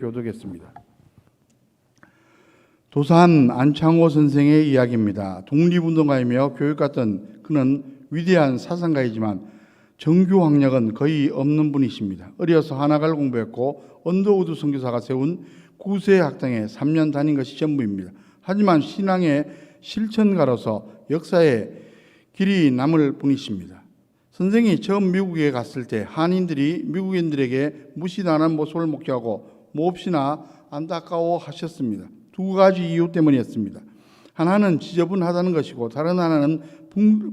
교도겠습니다. 도산 안창호 선생의 이야기입니다. 독립운동가이며 교육갔던 그는 위대한 사상가이지만 정규학력은 거의 없는 분이십니다. 어려서 하나갈 공부했고 언더우드 선교사가 세운 구세 학당에 3년 다닌 것이 전부입니다. 하지만 신앙의 실천가로서 역사에 길이 남을 분이십니다. 선생이 처음 미국에 갔을 때 한인들이 미국인들에게 무시당하는 모습을 목격하고 몹시나 안타까워하셨습니다. 두 가지 이유 때문이었습니다. 하나는 지저분하다는 것이고 다른 하나는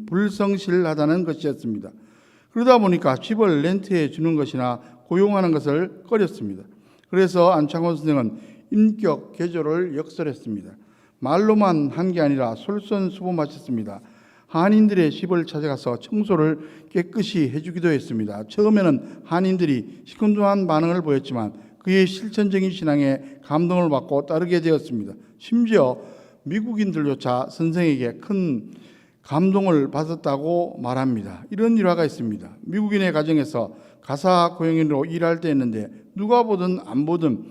불성실하다는 것이었습니다. 그러다 보니까 집을 렌트해 주는 것이나 고용하는 것을 꺼렸습니다. 그래서 안창호 선생은 인격 개조를 역설했습니다. 말로만 한 게 아니라 솔선수범하셨습니다. 한인들의 집을 찾아가서 청소를 깨끗이 해주기도 했습니다. 처음에는 한인들이 시큰둥한 반응을 보였지만 그의 실천적인 신앙에 감동을 받고 따르게 되었습니다. 심지어 미국인들조차 선생에게 큰 감동을 받았다고 말합니다. 이런 일화가 있습니다. 미국인의 가정에서 가사 고용인으로 일할 때였는데 누가 보든 안 보든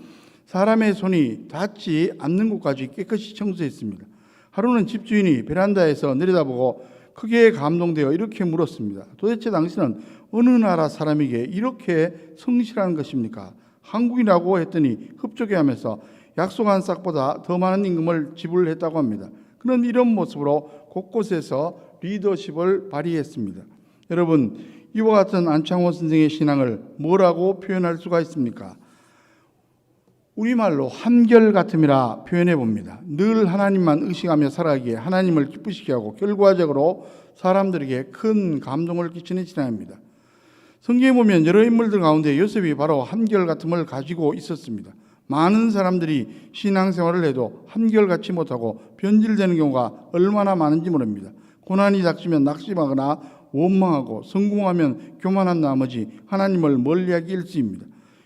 사람의 손이 닿지 않는 곳까지 깨끗이 청소했습니다. 하루는 집주인이 베란다에서 내려다보고 크게 감동되어 이렇게 물었습니다. 도대체 당신은 어느 나라 사람에게 이렇게 성실한 것입니까? 한국이라고 했더니 흡족해하면서 약속한 싹보다 더 많은 임금을 지불했다고 합니다. 그는 이런 모습으로 곳곳에서 리더십을 발휘했습니다. 여러분, 이와 같은 안창호 선생의 신앙을 뭐라고 표현할 수가 있습니까? 우리말로 한결같음이라 표현해 봅니다. 늘 하나님만 의식하며 살아가기에 하나님을 기쁘시게 하고 결과적으로 사람들에게 큰 감동을 끼치는 신앙입니다. 성경에 보면 여러 인물들 가운데 요셉이 바로 한결같음을 가지고 있었습니다. 많은 사람들이 신앙생활을 해도 한결같이 못하고 변질되는 경우가 얼마나 많은지 모릅니다. 고난이 닥치면 낙심하거나 원망하고 성공하면 교만한 나머지 하나님을 멀리하기 일쑤입니다.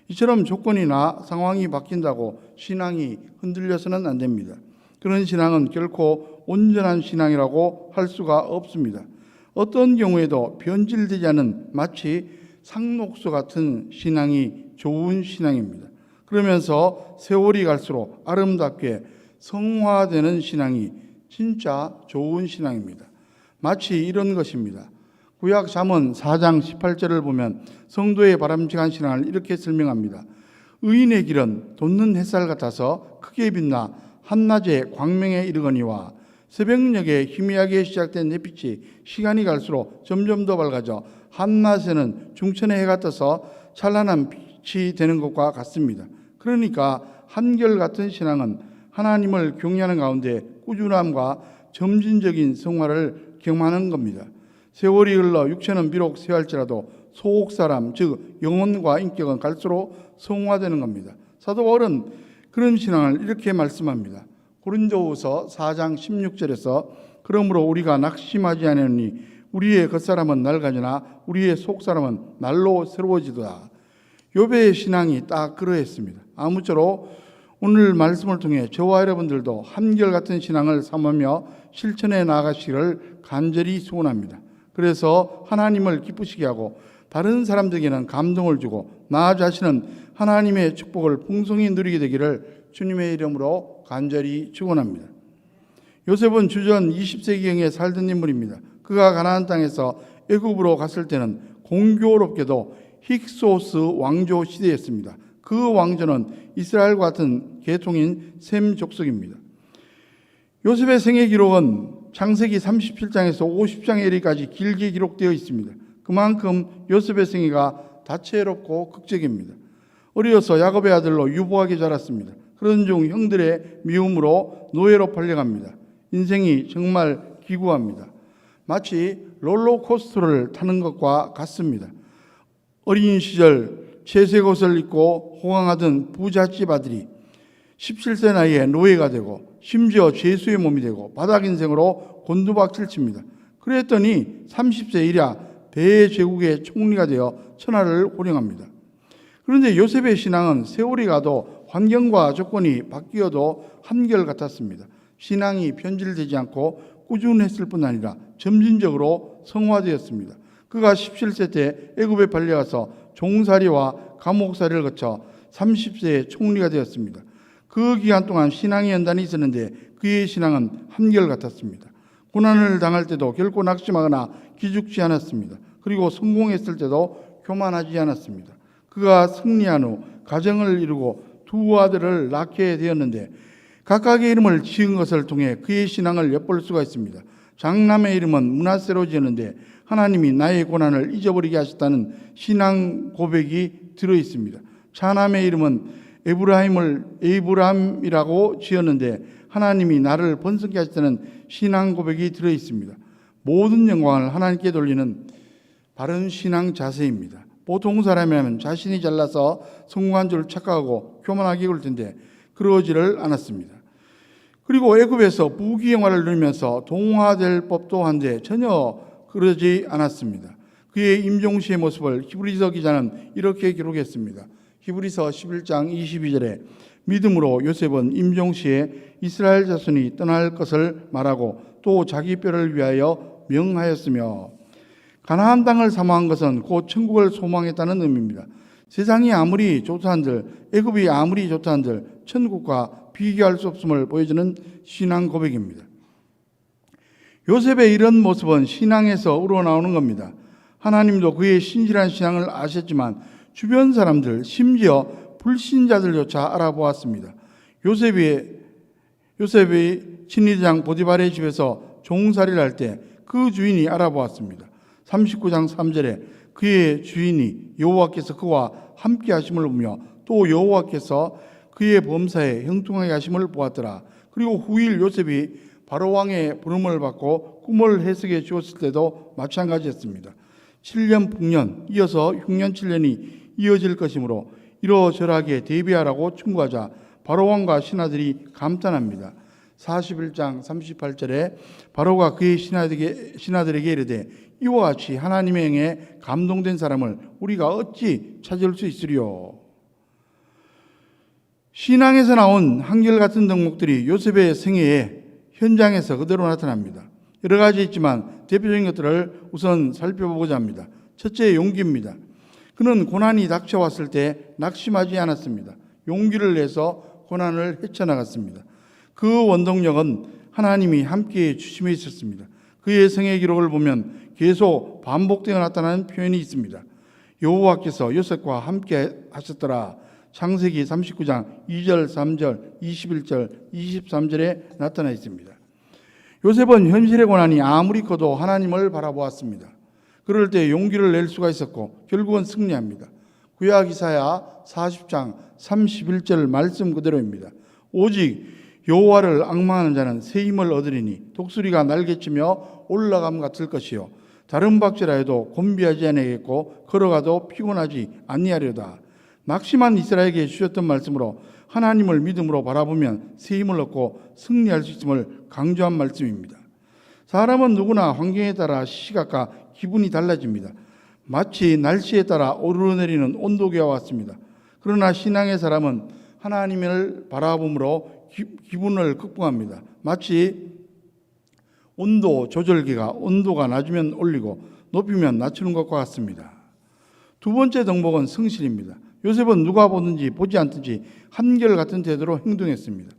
이처럼 조건이나 상황이 바뀐다고 신앙이 흔들려서는 안 됩니다. 그런 신앙은 결코 온전한 신앙이라고 할 수가 없습니다. 어떤 경우에도 변질되지 않은 마치 상록수 같은 신앙이 좋은 신앙입니다. 그러면서 세월이 갈수록 아름답게 성화되는 신앙이 진짜 좋은 신앙입니다. 마치 이런 것입니다. 구약 잠언 4장 18절을 보면 성도의 바람직한 신앙을 이렇게 설명합니다. 의인의 길은 돋는 햇살 같아서 크게 빛나 한낮에 광명에 이르거니와 새벽녘에 희미하게 시작된 햇빛이 시간이 갈수록 점점 더 밝아져 한낮에는 중천의 해가 떠서 찬란한 빛이 되는 것과 같습니다. 그러니까 한결같은 신앙은 하나님을 경외하는 가운데 꾸준함과 점진적인 성화를 경험하는 겁니다. 세월이 흘러 육체는 비록 쇠할지라도 속사람 즉 영혼과 인격은 갈수록 성화되는 겁니다. 사도 바울은 그런 신앙을 이렇게 말씀합니다. 고린도후서 4장 16절에서 그러므로 우리가 낙심하지 아니하니 우리의 겉사람은 낡아지나 우리의 속사람은 날로 새로워지도다. 욥의 신앙이 딱 그러했습니다. 아무쪼록 오늘 말씀을 통해 저와 여러분들도 한결같은 신앙을 삼으며 실천해 나가시기를 간절히 소원합니다. 그래서 하나님을 기쁘시게 하고 다른 사람들에게는 감동을 주고 나 자신은 하나님의 축복을 풍성히 누리게 되기를 주님의 이름으로 간절히 축원합니다. 요셉은 주전 20세기경에 살던 인물입니다. 그가 가나안 땅에서 애굽으로 갔을 때는 공교롭게도 힉소스 왕조 시대였습니다. 그 왕조는 이스라엘과 같은 계통인 셈 족속입니다. 요셉의 생애 기록은 창세기 37장에서 50장에 이르기까지 길게 기록되어 있습니다. 그만큼 요셉의 생애가 다채롭고 극적입니다. 어려서 야곱의 아들로 유보하게 자랐습니다. 그런 중 형들의 미움으로 노예로 팔려갑니다. 인생이 정말 기구합니다. 마치 롤러코스터를 타는 것과 같습니다. 어린 시절 채색 옷을 입고 호강하던 부잣집 아들이 17세 나이에 노예가 되고 심지어 죄수의 몸이 되고 바닥 인생으로 곤두박질 칩니다. 그랬더니 30세 이랴 대제국의 총리가 되어 천하를 호령합니다. 그런데 요셉의 신앙은 세월이 가도 환경과 조건이 바뀌어도 한결같았습니다. 신앙이 변질되지 않고 꾸준했을 뿐 아니라 점진적으로 성화되었습니다. 그가 17세 때 애굽에 팔려가서 종살이와 감옥살이를 거쳐 30세에 총리가 되었습니다. 그 기간 동안 신앙의 연단이 있었는데 그의 신앙은 한결같았습니다. 고난을 당할 때도 결코 낙심하거나 기죽지 않았습니다. 그리고 성공했을 때도 교만하지 않았습니다. 그가 승리한 후 가정을 이루고 두 아들을 낳게 되었는데 각각의 이름을 지은 것을 통해 그의 신앙을 엿볼 수가 있습니다. 장남의 이름은 므낫세로 지었는데 하나님이 나의 고난을 잊어버리게 하셨다는 신앙 고백이 들어 있습니다. 차남의 이름은 에브라임이라고 지었는데 하나님이 나를 번성케 하셨다는 신앙 고백이 들어 있습니다. 모든 영광을 하나님께 돌리는 바른 신앙 자세입니다. 보통 사람이라면 자신이 잘나서 성공한 줄 착각하고 교만하게 굴 텐데 그러지를 않았습니다. 그리고 애굽에서 부귀영화를 누리면서 동화될 법도 한데 전혀 그러지 않았습니다. 그의 임종시의 모습을 히브리서 기자는 이렇게 기록했습니다. 히브리서 11장 22절에 믿음으로 요셉은 임종시에 이스라엘 자손이 떠날 것을 말하고 또 자기 뼈를 위하여 명하였으며, 가나안 땅을 사모한 것은 곧 천국을 소망했다는 의미입니다. 세상이 아무리 좋다 한들, 애굽이 아무리 좋다 한들 천국과 비교할 수 없음을 보여주는 신앙 고백입니다. 요셉의 이런 모습은 신앙에서 우러나오는 겁니다. 하나님도 그의 신실한 신앙을 아셨지만 주변 사람들, 심지어 불신자들조차 알아보았습니다. 요셉이 친위대장 보디발의 집에서 종살이를 할 때 그 주인이 알아보았습니다. 39장 3절에 그의 주인이 여호와께서 그와 함께 하심을 보며 또 여호와께서 그의 범사에 형통하게 하심을 보았더라. 그리고 후일 요셉이 바로왕의 부름을 받고 꿈을 해석해 주었을 때도 마찬가지였습니다. 7년 풍년 이어서 흉년 7년이 이어질 것이므로 이러저러하게 대비하라고 충고하자 바로왕과 신하들이 감탄합니다. 41장 38절에 바로가 그의 신하들에게 이르되 이와 같이 하나님의 행에 감동된 사람을 우리가 어찌 찾을 수 있으리요. 신앙에서 나온 한결같은 덕목들이 요셉의 생애에 현장에서 그대로 나타납니다. 여러 가지 있지만 대표적인 것들을 우선 살펴보고자 합니다. 첫째, 용기입니다. 그는 고난이 닥쳐왔을 때 낙심하지 않았습니다. 용기를 내서 고난을 헤쳐나갔습니다. 그 원동력은 하나님이 함께해 주심에 있었습니다. 그의 생애 기록을 보면 계속 반복되어 나타나는 표현이 있습니다. 여호와께서 요셉과 함께 하셨더라. 창세기 39장 2절, 3절, 21절, 23절에 나타나 있습니다. 요셉은 현실의 고난이 아무리 커도 하나님을 바라보았습니다. 그럴 때 용기를 낼 수가 있었고 결국은 승리합니다. 구약 이사야 40장 31절 말씀 그대로입니다. 오직 여호와를 앙망하는 자는 새 힘을 얻으리니 독수리가 날개치며 올라감 같을 것이요 다른 박제라 해도 곤비하지 아니하겠고 걸어가도 피곤하지 아니하려다. 낙심한 이스라엘에게 주셨던 말씀으로 하나님을 믿음으로 바라보면 새 힘을 얻고 승리할 수 있음을 강조한 말씀입니다. 사람은 누구나 환경에 따라 시각과 기분이 달라집니다. 마치 날씨에 따라 오르내리는 온도계와 같습니다. 그러나 신앙의 사람은 하나님을 바라봄으로 기분을 극복합니다. 마치 온도 조절기가 온도가 낮으면 올리고 높이면 낮추는 것과 같습니다. 두 번째 덕목은 성실입니다. 요셉은 누가 보든지 보지 않든지 한결같은 태도로 행동했습니다.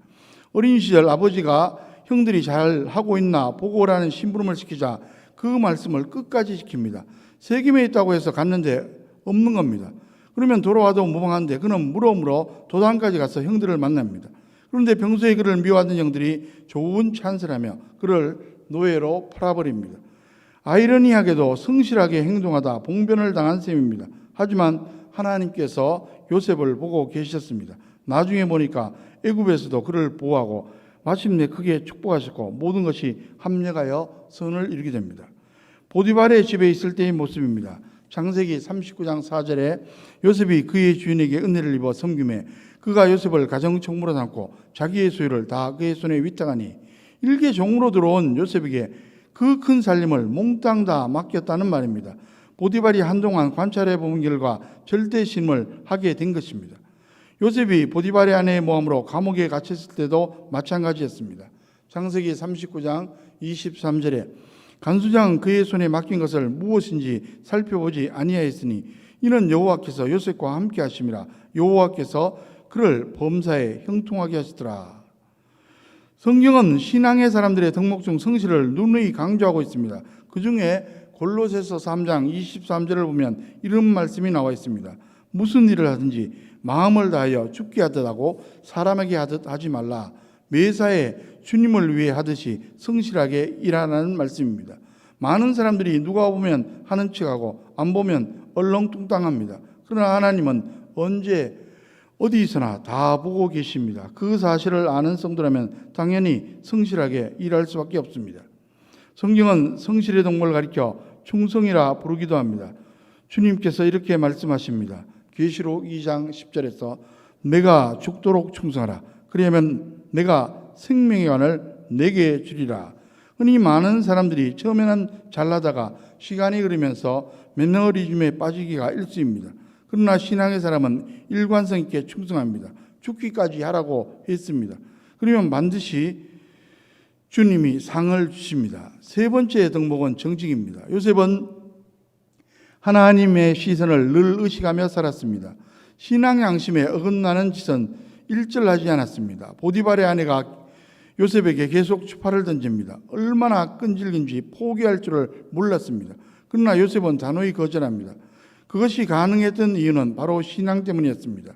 어린 시절 아버지가 형들이 잘 하고 있나 보고 오라는 심부름을 시키자 그 말씀을 끝까지 지킵니다. 세김에 있다고 해서 갔는데 없는 겁니다. 그러면 돌아와도 무방한데 그는 물어물어 도당까지 가서 형들을 만납니다. 그런데 평소에 그를 미워하던 형들이 좋은 찬스를 하며 그를 노예로 팔아버립니다. 아이러니하게도 성실하게 행동하다 봉변을 당한 셈입니다. 하지만 하나님께서 요셉을 보고 계셨습니다. 나중에 보니까 애굽에서도 그를 보호하고 마침내 크게 축복하셨고 모든 것이 합력하여 선을 이루게 됩니다. 보디발의 집에 있을 때의 모습입니다. 창세기 39장 4절에 요셉이 그의 주인에게 은혜를 입어 섬김에 그가 요셉을 가정총무로 삼고 자기의 소유를 다 그의 손에 위탁하니 일개 종으로 들어온 요셉에게 그 큰 살림을 몽땅 다 맡겼다는 말입니다. 보디발이 한동안 관찰해 본 결과 절대 신임을 하게 된 것입니다. 요셉이 보디발의 아내의 모함으로 감옥에 갇혔을 때도 마찬가지였습니다. 창세기 39장 23절에 간수장은 그의 손에 맡긴 것을 무엇인지 살펴보지 아니하였으니 이는 여호와께서 요셉과 함께 하심이라. 여호와께서 그를 범사에 형통하게 하시더라. 성경은 신앙의 사람들의 덕목 중 성실을 누누이 강조하고 있습니다. 그 중에 골로새서 3장 23절을 보면 이런 말씀이 나와 있습니다. 무슨 일을 하든지 마음을 다하여 죽게 하듯 하고 사람에게 하듯 하지 말라. 매사에 주님을 위해 하듯이 성실하게 일하라는 말씀입니다. 많은 사람들이 누가 보면 하는 척하고 안 보면 얼렁뚱땅합니다. 그러나 하나님은 언제 어디서나 다 보고 계십니다. 그 사실을 아는 성도라면 당연히 성실하게 일할 수밖에 없습니다. 성경은 성실의 덕목을 가리켜 충성이라 부르기도 합니다. 주님께서 이렇게 말씀하십니다. 계시록 2장 10절에서 내가 죽도록 충성하라. 그리하면 내가 생명의 관을 내게 주리라. 흔히 많은 사람들이 처음에는 잘나다가 시간이 흐르면서 매너리즘에 빠지기가 일쑤입니다. 그러나 신앙의 사람은 일관성 있게 충성합니다. 죽기까지 하라고 했습니다. 그러면 반드시 주님이 상을 주십니다. 세 번째 덕목은 정직입니다. 요셉은 하나님의 시선을 늘 의식하며 살았습니다. 신앙 양심에 어긋나는 짓은 일절하지 않았습니다. 보디발의 아내가 요셉에게 계속 추파를 던집니다. 얼마나 끈질긴지 포기할 줄을 몰랐습니다. 그러나 요셉은 단호히 거절합니다. 그것이 가능했던 이유는 바로 신앙 때문이었습니다.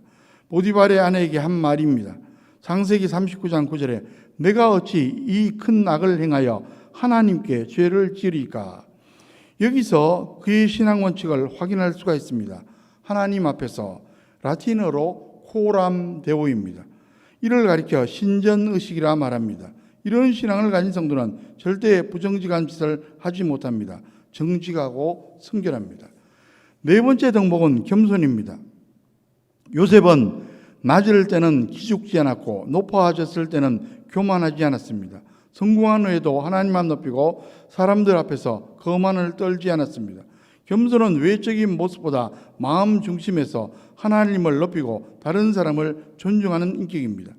보디발의 아내에게 한 말입니다. 창세기 39장 9절에 내가 어찌 이 큰 악을 행하여 하나님께 죄를 지으리까. 여기서 그의 신앙 원칙을 확인할 수가 있습니다. 하나님 앞에서 라틴어로 코람 데오입니다. 이를 가리켜 신전의식이라 말합니다. 이런 신앙을 가진 성도는 절대 부정직한 짓을 하지 못합니다. 정직하고 성결합니다. 네 번째 덕목은 겸손입니다. 요셉은 낮을 때는 기죽지 않았고 높아졌을 때는 교만하지 않았습니다. 성공한 후에도 하나님만 높이고 사람들 앞에서 거만을 떨지 않았습니다. 겸손은 외적인 모습보다 마음 중심에서 하나님을 높이고 다른 사람을 존중하는 인격입니다.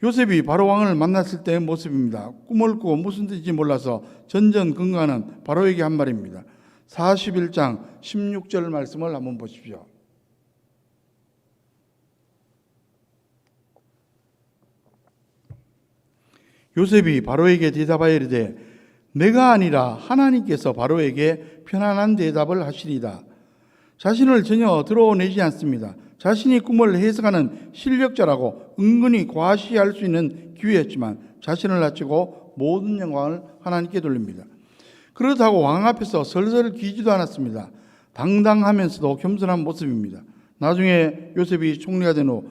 요셉이 바로왕을 만났을 때의 모습입니다. 꿈을 꾸고 무슨 뜻인지 몰라서 전전긍긍하는 바로에게 한 말입니다. 41장 16절 말씀을 한번 보십시오. 요셉이 바로에게 대답하여 이르되 내가 아니라 하나님께서 바로에게 편안한 대답을 하시리이다. 자신을 전혀 드러내지 않습니다. 자신이 꿈을 해석하는 실력자라고 은근히 과시할 수 있는 기회였지만 자신을 낮추고 모든 영광을 하나님께 돌립니다. 그렇다고 왕 앞에서 설설 기지도 않았습니다. 당당하면서도 겸손한 모습입니다. 나중에 요셉이 총리가 된 후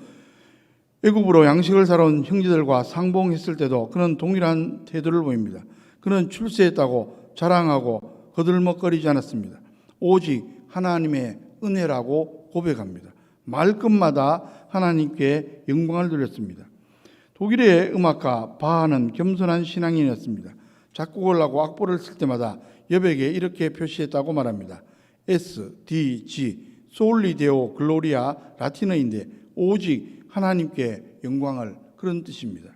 애굽으로 양식을 사러 온 형제들과 상봉했을 때도 그는 동일한 태도를 보입니다. 그는 출세했다고 자랑하고 거들먹거리지 않았습니다. 오직 하나님의 은혜라고 고백합니다. 말끝마다 하나님께 영광을 돌렸습니다. 독일의 음악가 바하는 겸손한 신앙인이었습니다. 작곡을 하고 악보를 쓸 때마다 여백에 이렇게 표시했다고 말합니다. S, D, G, 솔리 데오 글로리아 라틴어인데 오직 하나님께 영광을, 그런 뜻입니다.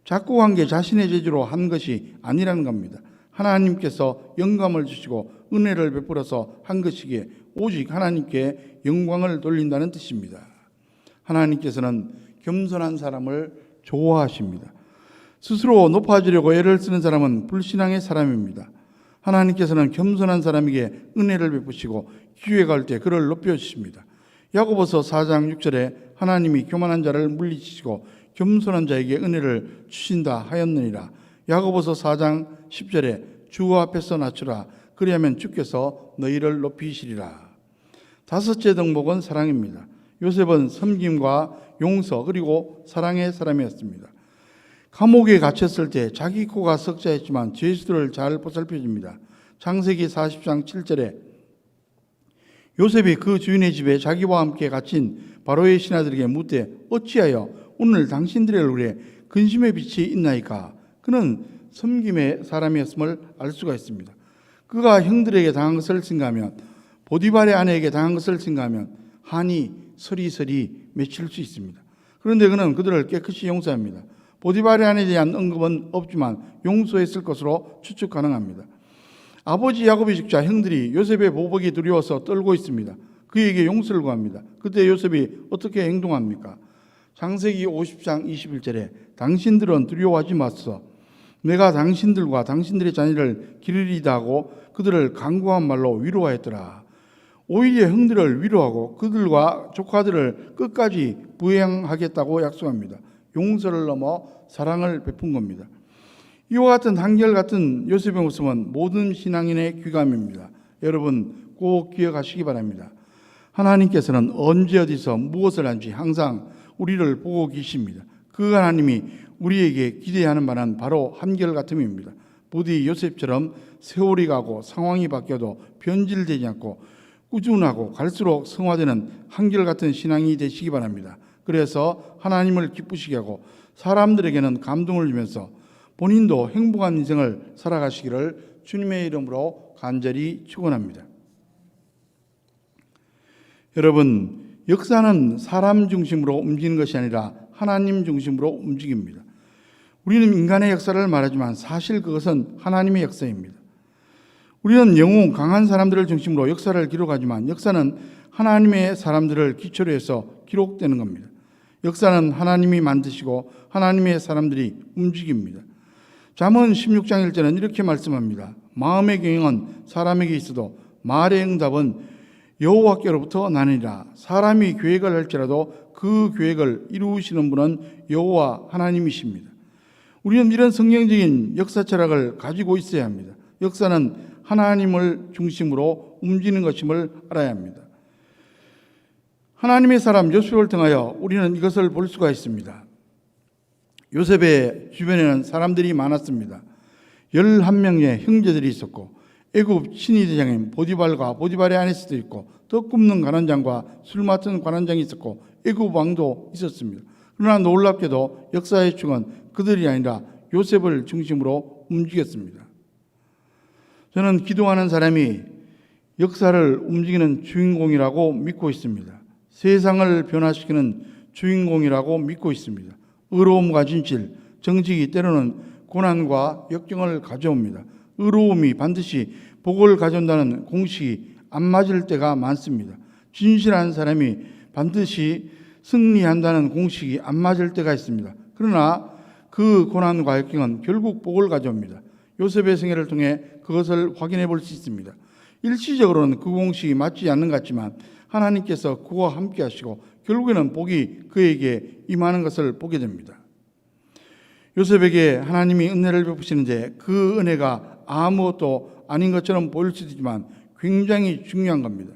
작곡한 게 자신의 재주로 한 것이 아니라는 겁니다. 하나님께서 영감을 주시고 은혜를 베풀어서 한 것이기에 오직 하나님께 영광을 돌린다는 뜻입니다. 하나님께서는 겸손한 사람을 좋아하십니다. 스스로 높아지려고 애를 쓰는 사람은 불신앙의 사람입니다. 하나님께서는 겸손한 사람에게 은혜를 베푸시고 기회가 올 때 그를 높여주십니다. 야고보서 4장 6절에 하나님이 교만한 자를 물리치시고 겸손한 자에게 은혜를 주신다 하였느니라. 야고보서 4장 10절에 주 앞에서 낮추라. 그리하면 주께서 너희를 높이시리라. 다섯째 덕목은 사랑입니다. 요셉은 섬김과 용서 그리고 사랑의 사람이었습니다. 감옥에 갇혔을 때 자기 코가 석자했지만 죄수들을 잘 보살펴줍니다. 창세기 40장 7절에 요셉이 그 주인의 집에 자기와 함께 갇힌 바로의 신하들에게 묻되 어찌하여 오늘 당신들의 얼굴에 근심의 빛이 있나이까. 그는 섬김의 사람이었음을 알 수가 있습니다. 그가 형들에게 당한 것을 생각하면, 보디발의 아내에게 당한 것을 생각하면 한이 서리서리 맺힐 수 있습니다. 그런데 그는 그들을 깨끗이 용서합니다. 보디발의 아내에 대한 언급은 없지만 용서했을 것으로 추측 가능합니다. 아버지 야곱이 죽자 형들이 요셉의 보복이 두려워서 떨고 있습니다. 그에게 용서를 구합니다. 그때 요셉이 어떻게 행동합니까? 창세기 50장 21절에 당신들은 두려워하지 마소서. 내가 당신들과 당신들의 자녀를 기르리다 하고 그들을 간구한 말로 위로하였더라. 오히려 형들을 위로하고 그들과 조카들을 끝까지 부양하겠다고 약속합니다. 용서를 넘어 사랑을 베푼 겁니다. 이와 같은 한결같은 요셉의 모습은 모든 신앙인의 귀감입니다. 여러분 꼭 기억하시기 바랍니다. 하나님께서는 언제 어디서 무엇을 한지 항상 우리를 보고 계십니다. 그 하나님이 우리에게 기대하는 바는 바로 한결같음입니다. 부디 요셉처럼 세월이 가고 상황이 바뀌어도 변질되지 않고 꾸준하고 갈수록 성화되는 한결같은 신앙이 되시기 바랍니다. 그래서 하나님을 기쁘시게 하고 사람들에게는 감동을 주면서 본인도 행복한 인생을 살아가시기를 주님의 이름으로 간절히 축원합니다. 여러분, 역사는 사람 중심으로 움직이는 것이 아니라 하나님 중심으로 움직입니다. 우리는 인간의 역사를 말하지만 사실 그것은 하나님의 역사입니다. 우리는 영웅 강한 사람들을 중심으로 역사를 기록하지만 역사는 하나님의 사람들을 기초로 해서 기록되는 겁니다. 역사는 하나님이 만드시고 하나님의 사람들이 움직입니다. 잠언 16장 1절은 이렇게 말씀합니다. 마음의 경영은 사람에게 있어도 말의 응답은 여호와께로부터 나느니라. 사람이 계획을 할지라도 그 계획을 이루시는 분은 여호와 하나님이십니다. 우리는 이런 성경적인 역사 철학을 가지고 있어야 합니다. 역사는 하나님을 중심으로 움직이는 것임을 알아야 합니다. 하나님의 사람 요셉을 통하여 우리는 이것을 볼 수가 있습니다. 요셉의 주변에는 사람들이 많았습니다. 11명의 형제들이 있었고 애굽 신의대장인 보디발과 보디발의 아내스도 있고 떡 굽는 관원장과 술 맡은 관원장이 있었고 애굽 왕도 있었습니다. 그러나 놀랍게도 역사의 축은 그들이 아니라 요셉을 중심으로 움직였습니다. 저는 기도하는 사람이 역사를 움직이는 주인공이라고 믿고 있습니다. 세상을 변화시키는 주인공이라고 믿고 있습니다. 의로움과 진실, 정직이 때로는 고난과 역경을 가져옵니다. 의로움이 반드시 복을 가져온다는 공식이 안 맞을 때가 많습니다. 진실한 사람이 반드시 승리한다는 공식이 안 맞을 때가 있습니다. 그러나 그 고난과 역경은 결국 복을 가져옵니다. 요셉의 생애를 통해 그것을 확인해 볼 수 있습니다. 일시적으로는 그 공식이 맞지 않는 것 같지만 하나님께서 그와 함께 하시고 결국에는 복이 그에게 임하는 것을 보게 됩니다. 요셉에게 하나님이 은혜를 베푸시는데 그 은혜가 아무것도 아닌 것처럼 보일 수도 있지만 굉장히 중요한 겁니다.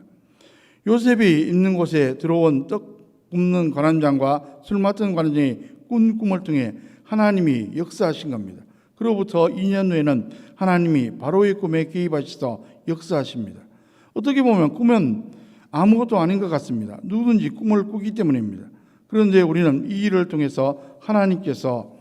요셉이 있는 곳에 들어온 떡 굽는 관원장과 술 맡은 관원장이 꾼 꿈을 통해 하나님이 역사하신 겁니다. 그로부터 2년 후에는 하나님이 바로의 꿈에 개입하셔서 역사하십니다. 어떻게 보면 꿈은 아무것도 아닌 것 같습니다. 누구든지 꿈을 꾸기 때문입니다. 그런데 우리는 이 일을 통해서 하나님께서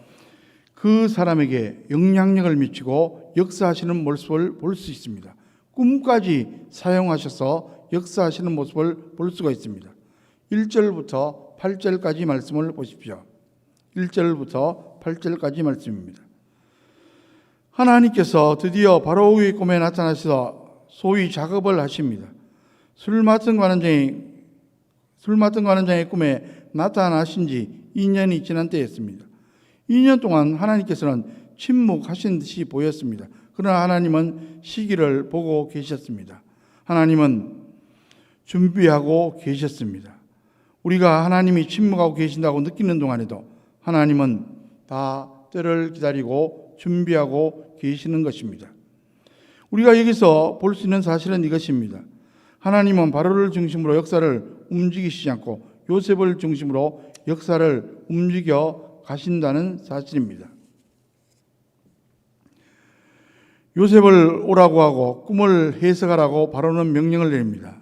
그 사람에게 영향력을 미치고 역사하시는 모습을 볼 수 있습니다. 꿈까지 사용하셔서 역사하시는 모습을 볼 수가 있습니다. 1절부터 8절까지 말씀을 보십시오. 1절부터 8절까지 말씀입니다. 하나님께서 드디어 바로의 꿈에 나타나셔서 소위 작업을 하십니다. 술 맡은 관원장의 꿈에 나타나신 지 2년이 지난 때였습니다. 2년 동안 하나님께서는 침묵하신 듯이 보였습니다. 그러나 하나님은 시기를 보고 계셨습니다. 하나님은 준비하고 계셨습니다. 우리가 하나님이 침묵하고 계신다고 느끼는 동안에도 하나님은 다 때를 기다리고 준비하고 계시는 것입니다. 우리가 여기서 볼 수 있는 사실은 이것입니다. 하나님은 바로를 중심으로 역사를 움직이시지 않고 요셉을 중심으로 역사를 움직여 가신다는 사실입니다. 요셉을 오라고 하고 꿈을 해석하라고 바로는 명령을 내립니다.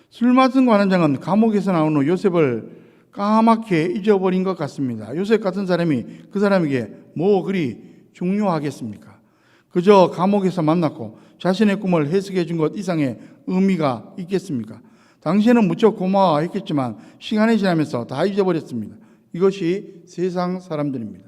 술 맡은 관원장은 감옥에서 나온 후 요셉을 까맣게 잊어버린 것 같습니다. 요셉 같은 사람이 그 사람에게 뭐 그리 중요하겠습니까? 그저 감옥에서 만났고 자신의 꿈을 해석해 준 것 이상의 의미가 있겠습니까? 당시에는 무척 고마워했겠지만 시간이 지나면서 다 잊어버렸습니다. 이것이 세상 사람들입니다.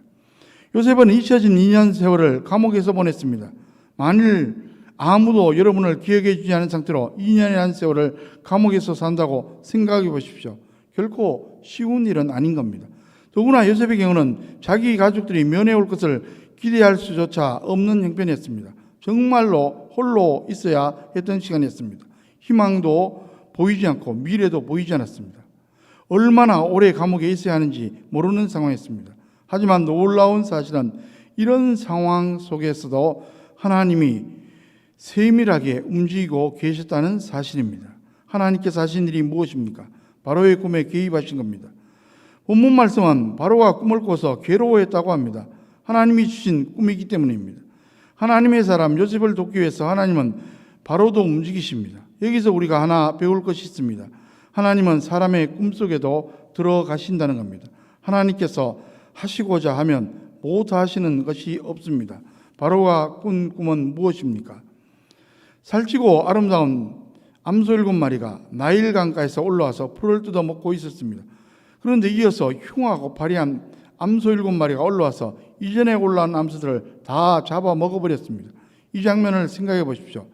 요셉은 잊혀진 2년 세월을 감옥에서 보냈습니다. 만일 아무도 여러분을 기억해 주지 않은 상태로 2년이라는 세월을 감옥에서 산다고 생각해 보십시오. 결코 쉬운 일은 아닌 겁니다. 더구나 요셉의 경우는 자기 가족들이 면회 올 것을 기대할 수조차 없는 형편이었습니다. 정말로 홀로 있어야 했던 시간이었습니다. 희망도 보이지 않고 미래도 보이지 않았습니다. 얼마나 오래 감옥에 있어야 하는지 모르는 상황이었습니다. 하지만 놀라운 사실은 이런 상황 속에서도 하나님이 세밀하게 움직이고 계셨다는 사실입니다. 하나님께서 하신 일이 무엇입니까? 바로의 꿈에 개입하신 겁니다. 본문 말씀은 바로가 꿈을 꿔서 괴로워했다고 합니다. 하나님이 주신 꿈이기 때문입니다. 하나님의 사람 요셉을 돕기 위해서 하나님은 바로도 움직이십니다. 여기서 우리가 하나 배울 것이 있습니다. 하나님은 사람의 꿈속에도 들어가신다는 겁니다. 하나님께서 하시고자 하면 못하시는 것이 없습니다. 바로가 꾼 꿈은 무엇입니까? 살찌고 아름다운 암소 7마리가 나일강가에서 올라와서 풀을 뜯어 먹고 있었습니다. 그런데 이어서 흉하고 파리한 암소 7마리가 올라와서 이전에 올라온 암소들을 다 잡아 먹어버렸습니다. 이 장면을 생각해 보십시오.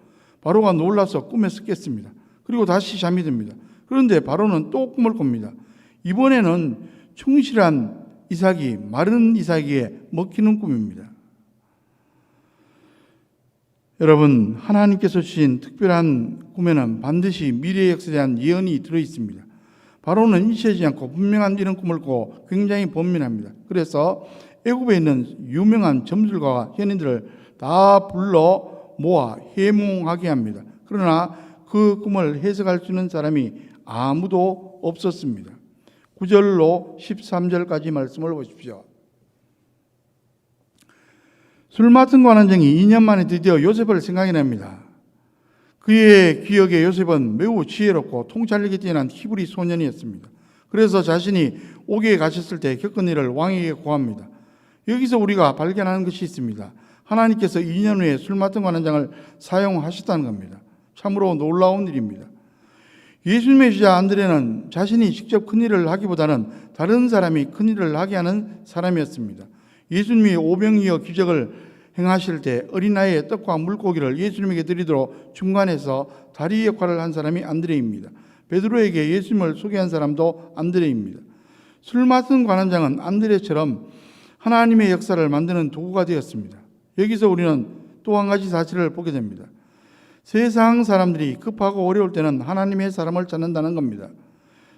바로가 놀라서 꿈에서 깼습니다. 그리고 다시 잠이 듭니다. 그런데 바로는 또 꿈을 꿉니다. 이번에는 충실한 이삭이 마른 이삭이에 먹히는 꿈입니다. 여러분, 하나님께서 주신 특별한 꿈에는 반드시 미래의 역사에 대한 예언이 들어있습니다. 바로는 잊혀지지 않고 분명한 이런 꿈을 꾸고 굉장히 번민합니다. 그래서 애굽에 있는 유명한 점술가와 현인들을 다 불러 모아 해몽하게 합니다. 그러나 그 꿈을 해석할 수 있는 사람이 아무도 없었습니다. 9절로 13절까지 말씀을 보십시오. 술 맡은 관원장이 2년 만에 드디어 요셉을 생각해냅니다. 그의 기억에 요셉은 매우 지혜롭고 통찰력이 뛰어난 히브리 소년이었습니다. 그래서 자신이 옥에 가셨을 때 겪은 일을 왕에게 고합니다. 여기서 우리가 발견하는 것이 있습니다. 하나님께서 2년 후에 술 맡은 관원장을 사용하셨다는 겁니다. 참으로 놀라운 일입니다. 예수님의 제자 안드레는 자신이 직접 큰일을 하기보다는 다른 사람이 큰일을 하게 하는 사람이었습니다. 예수님이 오병이어 기적을 행하실 때 어린아이의 떡과 물고기를 예수님에게 드리도록 중간에서 다리 역할을 한 사람이 안드레입니다. 베드로에게 예수님을 소개한 사람도 안드레입니다. 술 맡은 관원장은 안드레처럼 하나님의 역사를 만드는 도구가 되었습니다. 여기서 우리는 또 한 가지 사실을 보게 됩니다. 세상 사람들이 급하고 어려울 때는 하나님의 사람을 찾는다는 겁니다.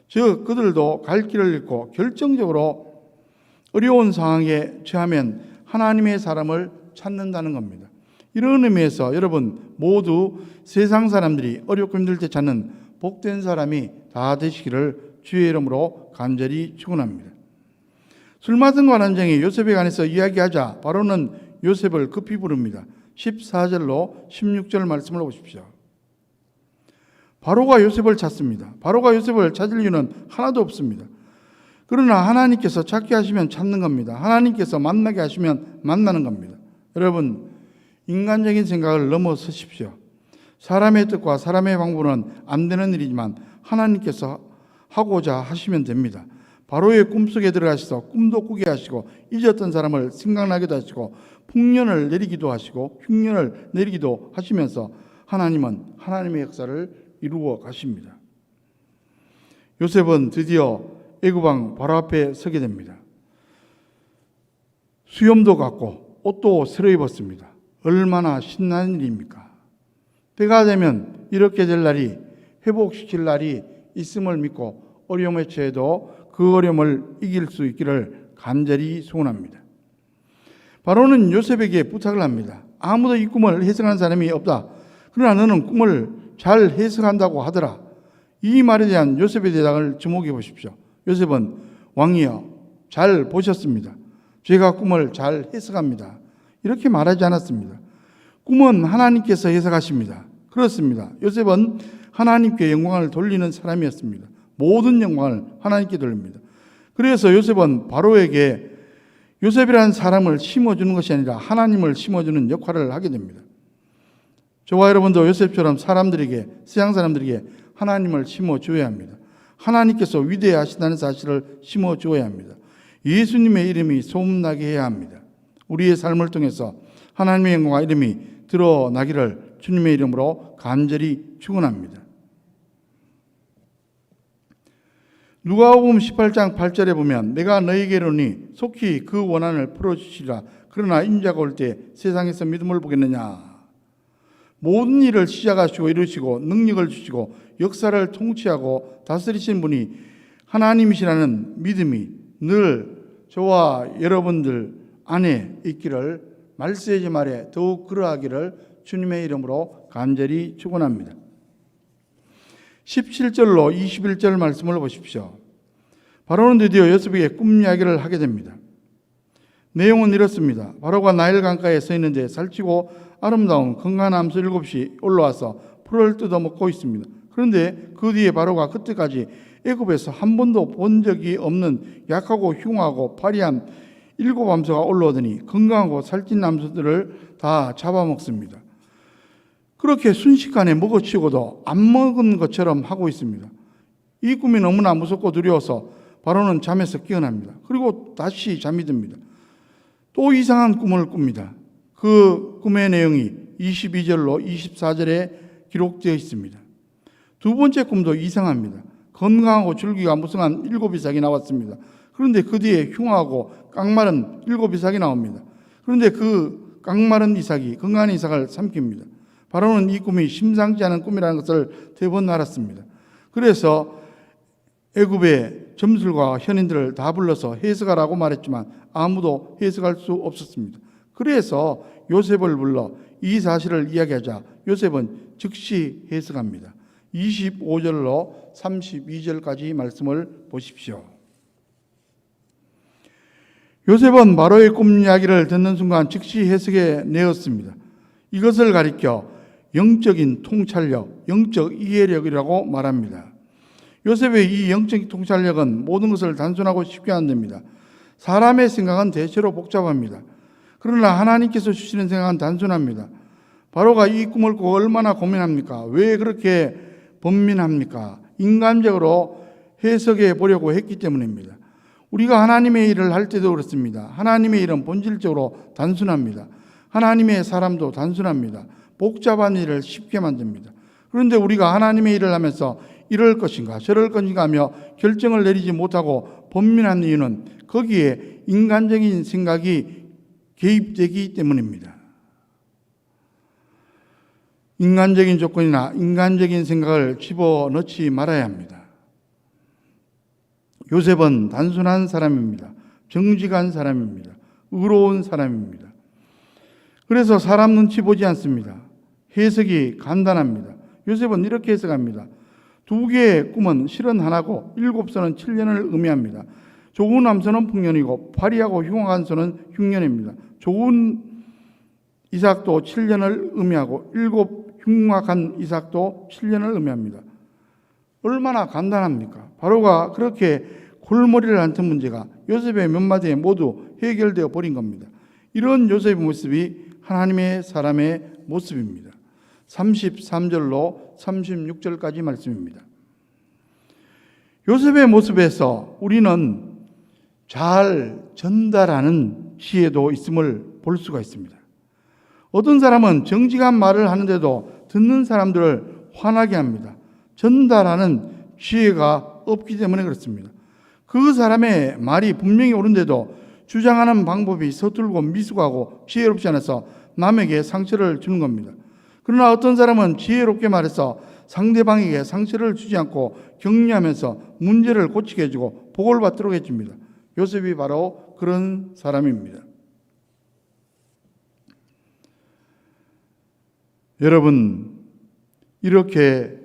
즉 그들도 갈 길을 잃고 결정적으로 어려운 상황에 처하면 하나님의 사람을 찾는다는 겁니다. 이런 의미에서 여러분 모두 세상 사람들이 어렵고 힘들 때 찾는 복된 사람이 다 되시기를 주의 이름으로 간절히 축원합니다. 술 맡은 관원장이 요셉에 관해서 이야기하자 바로는 요셉을 급히 부릅니다. 14절로 16절 말씀을 보십시오. 바로가 요셉을 찾습니다. 바로가 요셉을 찾을 이유는 하나도 없습니다. 그러나 하나님께서 찾게 하시면 찾는 겁니다. 하나님께서 만나게 하시면 만나는 겁니다. 여러분, 인간적인 생각을 넘어서십시오. 사람의 뜻과 사람의 방법은 안 되는 일이지만 하나님께서 하고자 하시면 됩니다. 바로의 꿈속에 들어가셔서 꿈도 꾸게 하시고 잊었던 사람을 생각나게도 하시고 풍년을 내리기도 하시고 흉년을 내리기도 하시면서 하나님은 하나님의 역사를 이루어 가십니다. 요셉은 드디어 애굽왕 바로 앞에 서게 됩니다. 수염도 갖고 옷도 새로 입었습니다. 얼마나 신나는 일입니까? 때가 되면 이렇게 될 날이 회복시킬 날이 있음을 믿고 어려움에 처해도 그 어려움을 이길 수 있기를 간절히 소원합니다. 바로는 요셉에게 부탁을 합니다. 아무도 이 꿈을 해석하는 사람이 없다. 그러나 너는 꿈을 잘 해석한다고 하더라. 이 말에 대한 요셉의 대답을 주목해 보십시오. 요셉은 왕이여 잘 보셨습니다. 제가 꿈을 잘 해석합니다. 이렇게 말하지 않았습니다. 꿈은 하나님께서 해석하십니다. 그렇습니다. 요셉은 하나님께 영광을 돌리는 사람이었습니다. 모든 영광을 하나님께 돌립니다. 그래서 요셉은 바로에게 요셉이라는 사람을 심어주는 것이 아니라 하나님을 심어주는 역할을 하게 됩니다. 저와 여러분도 요셉처럼 사람들에게, 세상 사람들에게 하나님을 심어줘야 합니다. 하나님께서 위대하시다는 사실을 심어줘야 합니다. 예수님의 이름이 소문나게 해야 합니다. 우리의 삶을 통해서 하나님의 영광과 이름이 드러나기를 주님의 이름으로 간절히 축원합니다. 누가복음 18장 8절에 보면 내가 너희에게 이르노니 속히 그 원한을 풀어주시리라. 그러나 인자가 올 때 세상에서 믿음을 보겠느냐. 모든 일을 시작하시고 이루시고 능력을 주시고 역사를 통치하고 다스리신 분이 하나님이시라는 믿음이 늘 저와 여러분들 안에 있기를 말세지 말에 더욱 그러하기를 주님의 이름으로 간절히 축원합니다. 17절로 21절 말씀을 보십시오. 바로는 드디어 요셉에게 꿈 이야기를 하게 됩니다. 내용은 이렇습니다. 바로가 나일 강가에 서 있는데 살찌고 아름다운 건강한 암소 7이 올라와서 풀을 뜯어먹고 있습니다. 그런데 그 뒤에 바로가 그때까지 애굽에서 한 번도 본 적이 없는 약하고 흉하고 파리한 7암소가 올라오더니 건강하고 살찐 암소들을 다 잡아먹습니다. 그렇게 순식간에 먹어치우고도 안 먹은 것처럼 하고 있습니다. 이 꿈이 너무나 무섭고 두려워서 바로는 잠에서 깨어납니다. 그리고 다시 잠이 듭니다. 또 이상한 꿈을 꿉니다. 그 꿈의 내용이 22절로 24절에 기록되어 있습니다. 두 번째 꿈도 이상합니다. 건강하고 줄기가 무성한 7이삭이 나왔습니다. 그런데 그 뒤에 흉하고 깡마른 7이삭이 나옵니다. 그런데 그 깡마른 이삭이 건강한 이삭을 삼킵니다. 바로는 이 꿈이 심상치 않은 꿈이라는 것을 대번 알았습니다. 그래서 애굽의 점술과 현인들을 다 불러서 해석하라고 말했지만 아무도 해석할 수 없었습니다. 그래서 요셉을 불러 이 사실을 이야기하자 요셉은 즉시 해석합니다. 25절로 32절까지 말씀을 보십시오. 요셉은 바로의 꿈 이야기를 듣는 순간 즉시 해석해 내었습니다. 이것을 가리켜 영적인 통찰력, 영적 이해력이라고 말합니다. 요셉의 이 영적 통찰력은 모든 것을 단순하고 쉽게 만듭니다. 사람의 생각은 대체로 복잡합니다. 그러나 하나님께서 주시는 생각은 단순합니다. 바로가 이 꿈을 꾸고 얼마나 고민합니까? 왜 그렇게 번민합니까? 인간적으로 해석해 보려고 했기 때문입니다. 우리가 하나님의 일을 할 때도 그렇습니다. 하나님의 일은 본질적으로 단순합니다. 하나님의 사람도 단순합니다. 복잡한 일을 쉽게 만듭니다. 그런데 우리가 하나님의 일을 하면서 이럴 것인가 저럴 것인가 하며 결정을 내리지 못하고 번민한 이유는 거기에 인간적인 생각이 개입되기 때문입니다. 인간적인 조건이나 인간적인 생각을 집어넣지 말아야 합니다. 요셉은 단순한 사람입니다. 정직한 사람입니다. 의로운 사람입니다. 그래서 사람 눈치 보지 않습니다. 해석이 간단합니다. 요셉은 이렇게 해석합니다. 2개의 꿈은 실은 하나고 7소는 7년을 의미합니다. 좋은 암소는 풍년이고 파리하고 흉악한 소는 흉년입니다. 좋은 이삭도 7년을 의미하고 7 흉악한 이삭도 7년을 의미합니다. 얼마나 간단합니까? 바로가 그렇게 골머리를 앓던 문제가 요셉의 몇 마디에 모두 해결되어 버린 겁니다. 이런 요셉의 모습이 하나님의 사람의 모습입니다. 33절로 36절까지 말씀입니다. 요셉의 모습에서 우리는 잘 전달하는 지혜도 있음을 볼 수가 있습니다. 어떤 사람은 정직한 말을 하는데도 듣는 사람들을 화나게 합니다. 전달하는 지혜가 없기 때문에 그렇습니다. 그 사람의 말이 분명히 옳은데도 주장하는 방법이 서툴고 미숙하고 지혜롭지 않아서 남에게 상처를 주는 겁니다. 그러나 어떤 사람은 지혜롭게 말해서 상대방에게 상처를 주지 않고 격려하면서 문제를 고치게 해주고 복을 받도록 해줍니다. 요셉이 바로 그런 사람입니다. 여러분, 이렇게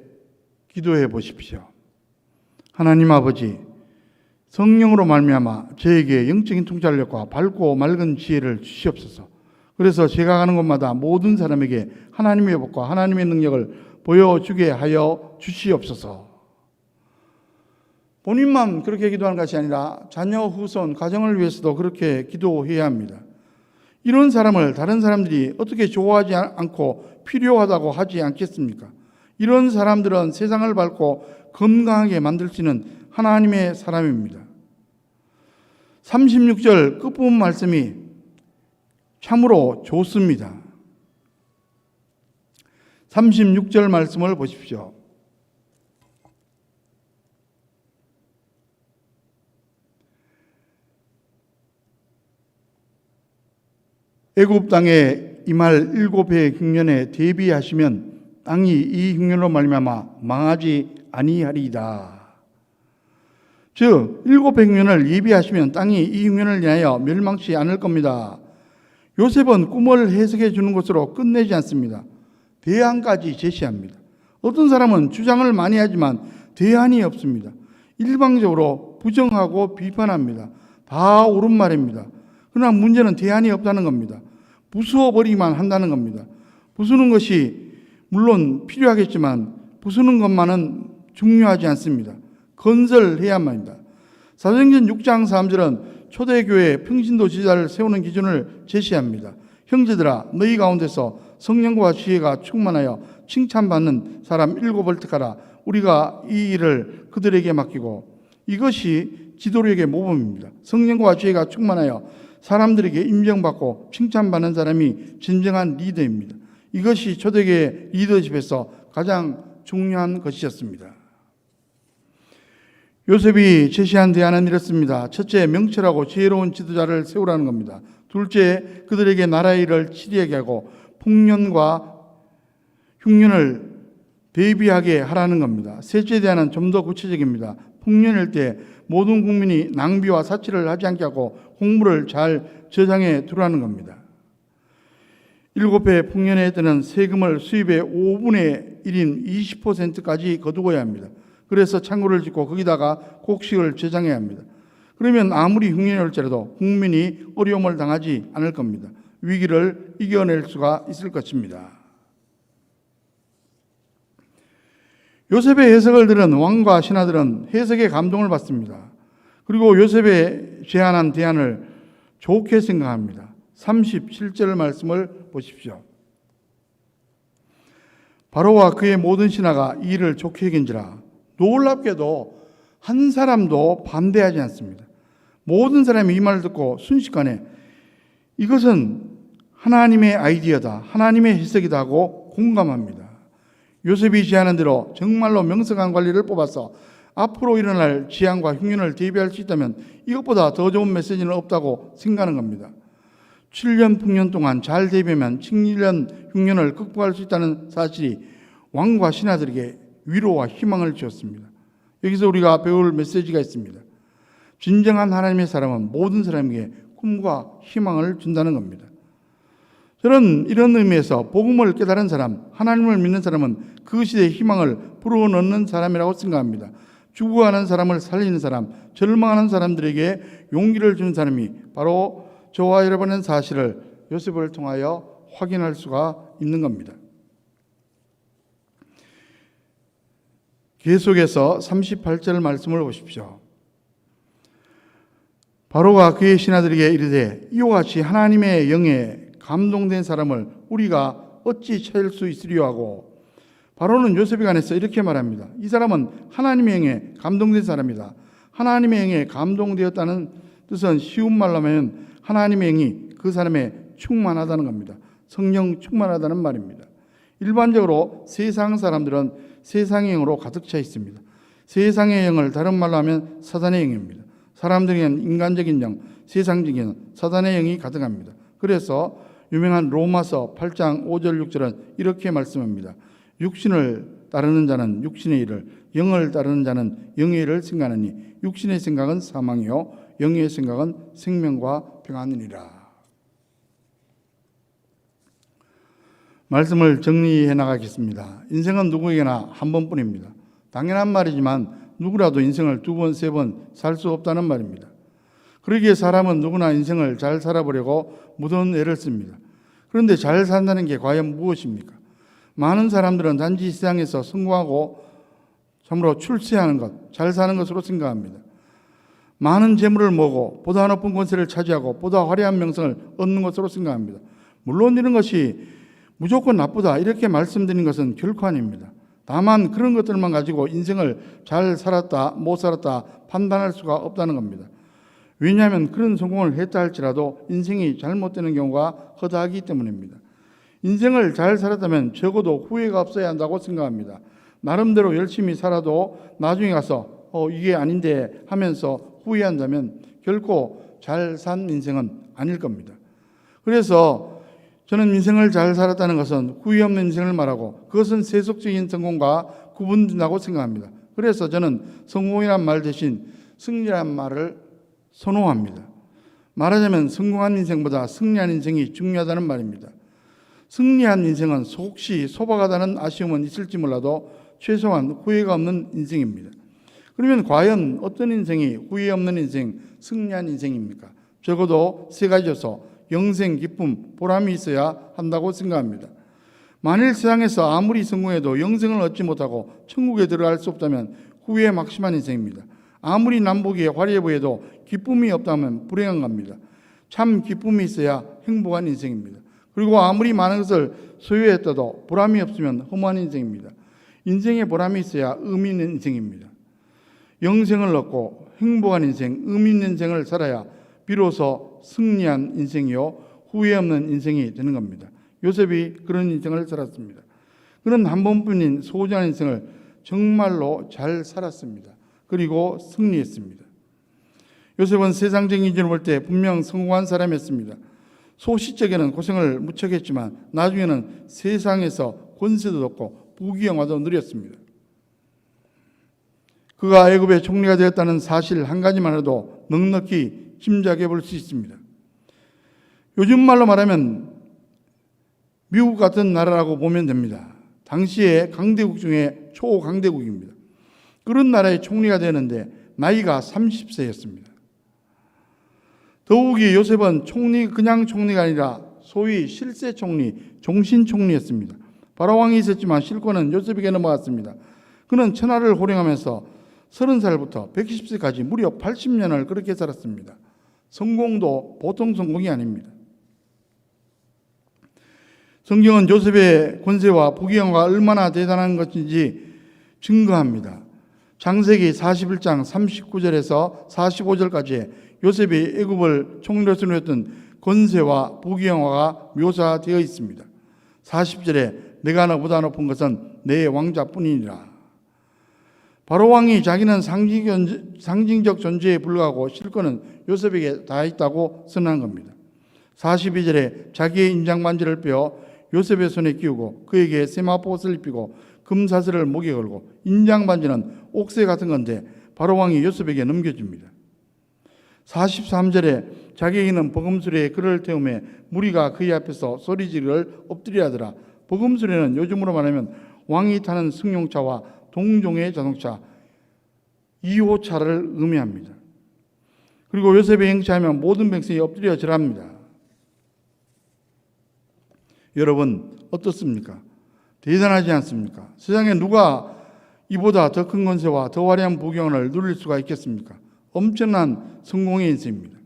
기도해 보십시오. 하나님 아버지, 성령으로 말미암아 저에게 영적인 통찰력과 밝고 맑은 지혜를 주시옵소서. 그래서 제가 가는 곳마다 모든 사람에게 하나님의 복과 하나님의 능력을 보여주게 하여 주시옵소서. 본인만 그렇게 기도하는 것이 아니라 자녀, 후손, 가정을 위해서도 그렇게 기도해야 합니다. 이런 사람을 다른 사람들이 어떻게 좋아하지 않고 필요하다고 하지 않겠습니까? 이런 사람들은 세상을 밝고 건강하게 만들 수 있는 하나님의 사람입니다. 36절 끝부분 말씀이 참으로 좋습니다. 36절 말씀을 보십시오. 애굽 땅에 임할 7해의 흉년에 대비하시면 땅이 이 흉년으로 말미암아 망하지 아니하리이다. 즉 7해 흉년을 예비하시면 땅이 이 흉년을 인하여 멸망치 않을 겁니다. 요셉은 꿈을 해석해 주는 것으로 끝내지 않습니다. 대안까지 제시합니다. 어떤 사람은 주장을 많이 하지만 대안이 없습니다. 일방적으로 부정하고 비판합니다. 다 옳은 말입니다. 그러나 문제는 대안이 없다는 겁니다. 부수어버리기만 한다는 겁니다. 부수는 것이 물론 필요하겠지만 부수는 것만은 중요하지 않습니다. 건설해야만 합니다. 사도행전 6장 3절은 초대교회 평신도 지자를 세우는 기준을 제시합니다. 형제들아 너희 가운데서 성령과 지혜가 충만하여 칭찬받는 사람 7을 택하라. 우리가 이 일을 그들에게 맡기고, 이것이 지도력의 모범입니다. 성령과 지혜가 충만하여 사람들에게 인정받고 칭찬받는 사람이 진정한 리더입니다. 이것이 초대교회 리더십에서 가장 중요한 것이었습니다. 요셉이 제시한 대안은 이렇습니다. 첫째, 명철하고 지혜로운 지도자를 세우라는 겁니다. 둘째, 그들에게 나라의 일을 치리하게 하고 풍년과 흉년을 대비하게 하라는 겁니다. 셋째 대안은 좀 더 구체적입니다. 풍년일 때 모든 국민이 낭비와 사치를 하지 않게 하고 공물을 잘 저장해 두라는 겁니다. 7해 풍년에 때는 세금을 수입의 5분의 1인 20%까지 거두어야 합니다. 그래서 창고를 짓고 거기다가 곡식을 저장해야 합니다. 그러면 아무리 흉년이 올지라도 국민이 어려움을 당하지 않을 겁니다. 위기를 이겨낼 수가 있을 것입니다. 요셉의 해석을 들은 왕과 신하들은 해석에 감동을 받습니다. 그리고 요셉의 제안한 대안을 좋게 생각합니다. 37절 말씀을 보십시오. 바로와 그의 모든 신하가 이 일을 좋게 여긴지라. 놀랍게도 한 사람도 반대하지 않습니다. 모든 사람이 이 말을 듣고 순식간에 이것은 하나님의 아이디어다, 하나님의 해석이다 하고 공감합니다. 요셉이 제안한 대로 정말로 명석한 관리를 뽑아서 앞으로 일어날 재앙과 흉년을 대비할 수 있다면 이것보다 더 좋은 메시지는 없다고 생각하는 겁니다. 7년 풍년 동안 잘 대비하면 7년 흉년을 극복할 수 있다는 사실이 왕과 신하들에게 위로와 희망을 주었습니다. 여기서 우리가 배울 메시지가 있습니다. 진정한 하나님의 사람은 모든 사람에게 꿈과 희망을 준다는 겁니다. 저는 이런 의미에서 복음을 깨달은 사람, 하나님을 믿는 사람은 그 시대의 희망을 불어넣는 사람이라고 생각합니다. 죽어가는 사람을 살리는 사람, 절망하는 사람들에게 용기를 주는 사람이 바로 저와 여러분의 사실을 요셉을 통하여 확인할 수가 있는 겁니다. 계속해서 38절 말씀을 보십시오. 바로가 그의 신하들에게 이르되 이와 같이 하나님의 영에 감동된 사람을 우리가 어찌 찾을 수 있으리요 하고, 바로는 요셉에 관해서 이렇게 말합니다. 이 사람은 하나님의 영에 감동된 사람이다. 하나님의 영에 감동되었다는 뜻은 쉬운 말로 하면 하나님의 영이 그 사람에 충만하다는 겁니다. 성령 충만하다는 말입니다. 일반적으로 세상 사람들은 세상의 영으로 가득 차 있습니다. 세상의 영을 다른 말로 하면 사단의 영입니다. 사람들에게는 인간적인 영, 세상적인 영, 사단의 영이 가득합니다. 그래서 유명한 로마서 8장 5절 6절은 이렇게 말씀합니다. 육신을 따르는 자는 육신의 일을, 영을 따르는 자는 영의 일을 생각하느니 육신의 생각은 사망이요 영의 생각은 생명과 평안이니라. 말씀을 정리해 나가겠습니다. 인생은 누구에게나 한 번뿐입니다. 당연한 말이지만 누구라도 인생을 2번, 3번 살 수 없다는 말입니다. 그러기에 사람은 누구나 인생을 잘 살아보려고 무던한 애를 씁니다. 그런데 잘 산다는 게 과연 무엇입니까? 많은 사람들은 단지 세상에서 성공하고 참으로 출세하는 것, 잘 사는 것으로 생각합니다. 많은 재물을 모으고 보다 높은 권세를 차지하고 보다 화려한 명성을 얻는 것으로 생각합니다. 물론 이런 것이 무조건 나쁘다 이렇게 말씀드린 것은 결코 아닙니다. 다만 그런 것들만 가지고 인생을 잘 살았다 못 살았다 판단할 수가 없다는 겁니다. 왜냐하면 그런 성공을 했다 할지라도 인생이 잘못되는 경우가 허다하기 때문입니다. 인생을 잘 살았다면 적어도 후회가 없어야 한다고 생각합니다. 나름대로 열심히 살아도 나중에 가서 이게 아닌데 하면서 후회한다면 결코 잘 산 인생은 아닐 겁니다. 그래서 저는 인생을 잘 살았다는 것은 후회 없는 인생을 말하고 그것은 세속적인 성공과 구분된다고 생각합니다. 그래서 저는 성공이란 말 대신 승리란 말을 선호합니다. 말하자면 성공한 인생보다 승리한 인생이 중요하다는 말입니다. 승리한 인생은 혹시 소박하다는 아쉬움은 있을지 몰라도 최소한 후회가 없는 인생입니다. 그러면 과연 어떤 인생이 후회 없는 인생, 승리한 인생입니까? 적어도 세 가지여서 영생, 기쁨, 보람이 있어야 한다고 생각합니다. 만일 세상에서 아무리 성공해도 영생을 얻지 못하고 천국에 들어갈 수 없다면 후회에 막심한 인생입니다. 아무리 남보기에 화려해 보여도 기쁨이 없다면 불행한 겁니다. 참 기쁨이 있어야 행복한 인생입니다. 그리고 아무리 많은 것을 소유했다도 보람이 없으면 허무한 인생입니다. 인생에 보람이 있어야 의미 있는 인생입니다. 영생을 얻고 행복한 인생, 의미 있는 인생을 살아야 비로소 승리한 인생이요 후회 없는 인생이 되는 겁니다. 요셉이 그런 인생을 살았습니다. 그는 한 번뿐인 소중한 인생을 정말로 잘 살았습니다. 그리고 승리했습니다. 요셉은 세상적인 기준으로 볼 때 분명 성공한 사람이었습니다. 소시적에는 고생을 무척 했지만 나중에는 세상에서 권세도 얻고 부귀영화도 누렸습니다. 그가 애굽의 총리가 되었다는 사실 한 가지만 해도 넉넉히 짐작해 볼 수 있습니다. 요즘 말로 말하면 미국 같은 나라라고 보면 됩니다. 당시에 강대국 중에 초강대국입니다. 그런 나라의 총리가 되는데 나이가 30세였습니다. 더욱이 요셉은 그냥 총리가 아니라 소위 실세 총리, 종신 총리였습니다. 바로왕이 있었지만 실권은 요셉에게 넘어갔습니다. 그는 천하를 호령하면서 30살부터 110세까지 무려 80년을 그렇게 살았습니다. 성공도 보통 성공이 아닙니다. 성경은 요셉의 권세와 부귀영화가 얼마나 대단한 것인지 증거합니다. 창세기 41장 39절에서 45절까지 요셉이 애굽을 총리로 누렸던 권세와 부귀영화가 묘사되어 있습니다. 40절에 내가 너보다 높은 것은 내 왕자뿐이니라. 바로왕이 자기는 상징적 존재에 불과하고 실권은 요셉에게 다 있다고 선언한 겁니다. 42절에 자기의 인장반지를 빼어 요셉의 손에 끼우고 그에게 세마포옷을 입히고 금사슬을 목에 걸고 인장반지는 옥새 같은 건데 바로왕이 요셉에게 넘겨줍니다. 43절에 자기에게는 버금수레에 그를 태우며 무리가 그의 앞에서 소리지를 엎드려 하더라. 버금수레는 요즘으로 말하면 왕이 타는 승용차와 동종의 자동차 2호차를 의미합니다. 그리고 요셉의 행차하면 모든 백성이 엎드려 절합니다. 여러분 어떻습니까? 대단하지 않습니까? 세상에 누가 이보다 더 큰 권세와 더 화려한 부귀영화를 누릴 수가 있겠습니까? 엄청난 성공의 인생입니다.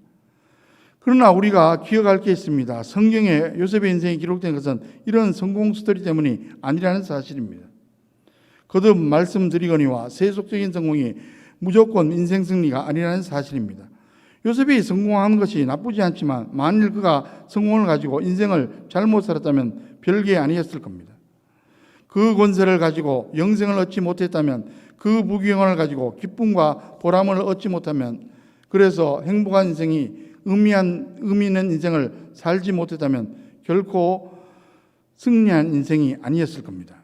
그러나 우리가 기억할 게 있습니다. 성경에 요셉의 인생이 기록된 것은 이런 성공 스토리 때문이 아니라는 사실입니다. 거듭 말씀드리거니와 세속적인 성공이 무조건 인생 승리가 아니라는 사실입니다. 요셉이 성공하는 것이 나쁘지 않지만 만일 그가 성공을 가지고 인생을 잘못 살았다면 별게 아니었을 겁니다. 그 권세를 가지고 영생을 얻지 못했다면, 그 부귀영화를 가지고 기쁨과 보람을 얻지 못하면, 그래서 행복한 인생이 의미 있는 인생을 살지 못했다면 결코 승리한 인생이 아니었을 겁니다.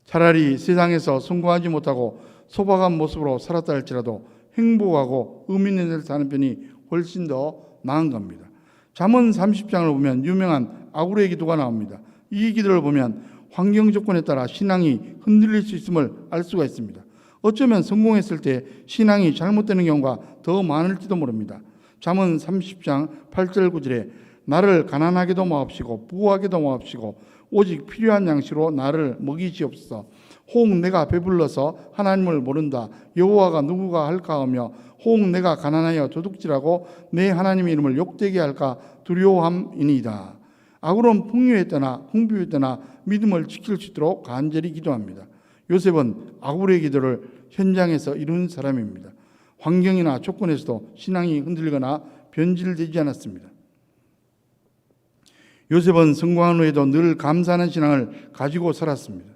차라리 세상에서 성공하지 못하고 소박한 모습으로 살았다 할지라도 행복하고 의미 있는 인생을 사는 편이 훨씬 더 나은 겁니다. 잠언 30장을 보면 유명한 아구레의 기도가 나옵니다. 이 기도를 보면 환경 조건에 따라 신앙이 흔들릴 수 있음을 알 수가 있습니다. 어쩌면 성공했을 때 신앙이 잘못되는 경우가 더 많을지도 모릅니다. 잠언 30장 8절 9절에 나를 가난하게도 마옵시고 부하게도 마옵시고 오직 필요한 양식으로 나를 먹이시옵소서. 혹 내가 배불러서 하나님을 모른다. 여호와가 누구가 할까 하며 혹 내가 가난하여 도둑질하고 내 하나님의 이름을 욕되게 할까 두려워함이니이다. 악으로는 풍요했다나 풍부했다나 믿음을 지킬 수 있도록 간절히 기도합니다. 요셉은 아구레의 기도를 현장에서 이룬 사람입니다. 환경이나 조건에서도 신앙이 흔들리거나 변질되지 않았습니다. 요셉은 성공한 후에도 늘 감사하는 신앙을 가지고 살았습니다.